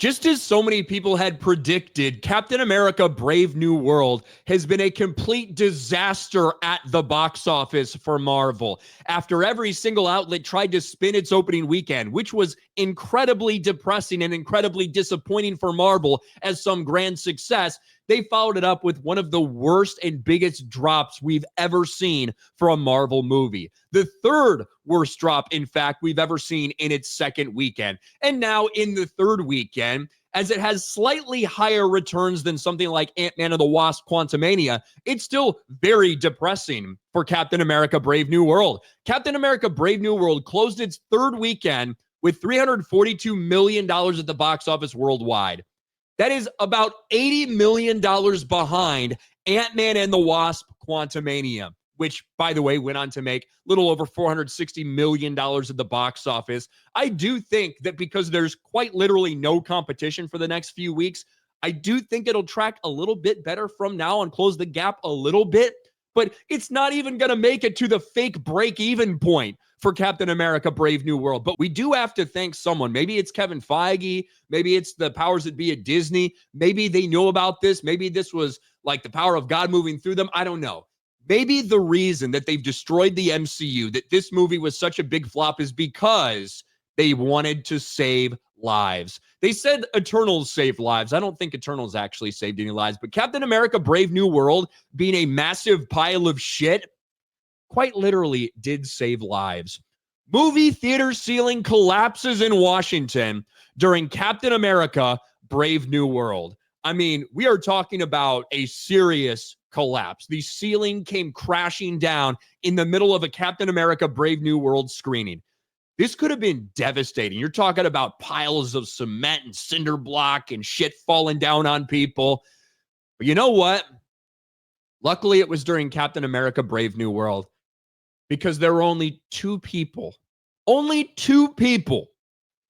Just as so many people had predicted, Captain America Brave New World has been a complete disaster at the box office for Marvel. After every single outlet tried to spin its opening weekend, which was incredibly depressing and incredibly disappointing for Marvel as some grand success, they followed it up with one of the worst and biggest drops we've ever seen for a Marvel movie. The third worst drop, in fact, we've ever seen in its second weekend. And now in the third weekend, as it has slightly higher returns than something like Ant-Man and the Wasp: Quantumania, it's still very depressing for Captain America Brave New World. Captain America Brave New World closed its third weekend with $342 million at the box office worldwide. That is about $80 million behind Ant-Man and the Wasp: Quantumania, which, by the way, went on to make a little over $460 million at the box office. I do think that because there's quite literally no competition for the next few weeks, I do think it'll track a little bit better from now and close the gap a little bit, but it's not even going to make it to the fake break-even point for Captain America Brave New World. But we do have to thank someone. Maybe it's Kevin Feige. Maybe it's the powers that be at Disney. Maybe they know about this. Maybe this was like the power of God moving through them. I don't know. Maybe the reason that they've destroyed the MCU, that this movie was such a big flop, is because they wanted to save lives. They said Eternals saved lives. I don't think Eternals actually saved any lives, but Captain America Brave New World, being a massive pile of shit, quite literally did save lives. Movie theater ceiling collapses in Washington during Captain America Brave New World. I mean, we are talking about a serious collapse. The ceiling came crashing down in the middle of a Captain America Brave New World screening. This could have been devastating. You're talking about piles of cement and cinder block and shit falling down on people. But you know what? Luckily, it was during Captain America Brave New World, because there were only two people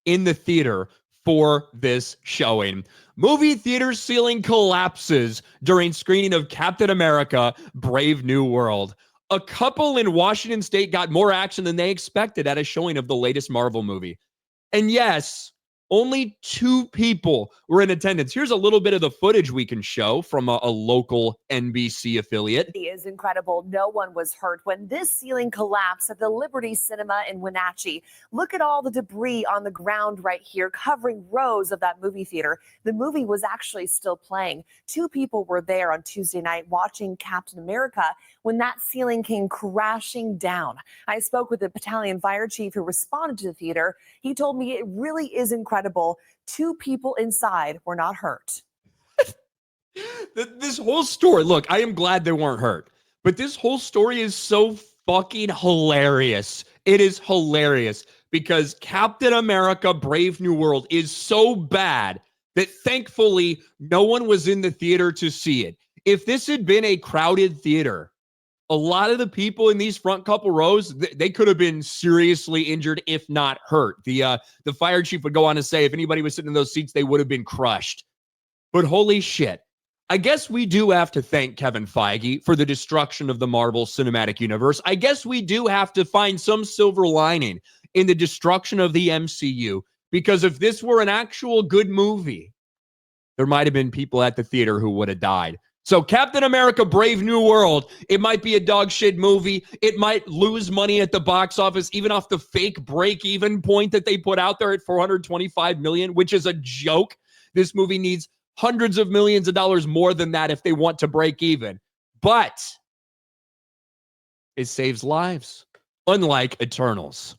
in the theater for this showing. Movie theater ceiling collapses during screening of Captain America Brave New World. A couple in Washington State got more action than they expected at a showing of the latest Marvel movie. And yes, only two people were in attendance. Here's a little bit of the footage we can show from a local NBC affiliate. It is incredible. No one was hurt when this ceiling collapsed at the Liberty Cinema in Wenatchee. Look at all the debris on the ground right here, covering rows of that movie theater. The movie was actually still playing. Two people were there on Tuesday night watching Captain America when that ceiling came crashing down. I spoke with the battalion fire chief who responded to the theater. He told me it really is incredible. Two people inside were not hurt. This whole story, look, I am glad they weren't hurt, but this whole story is so fucking hilarious. It is hilarious because Captain America Brave New World is so bad that thankfully no one was in the theater to see it. If this had been a crowded theater, a lot of the people in these front couple rows, they could have been seriously injured, if not hurt. The fire chief would go on to say if anybody was sitting in those seats, they would have been crushed. But holy shit. I guess we do have to thank Kevin Feige for the destruction of the Marvel Cinematic Universe. I guess we do have to find some silver lining in the destruction of the MCU, because if this were an actual good movie, there might have been people at the theater who would have died. So Captain America Brave New World, it might be a dog shit movie. It might lose money at the box office, even off the fake break-even point that they put out there at $425 million, which is a joke. This movie needs hundreds of millions of dollars more than that if they want to break even. But it saves lives, unlike Eternals.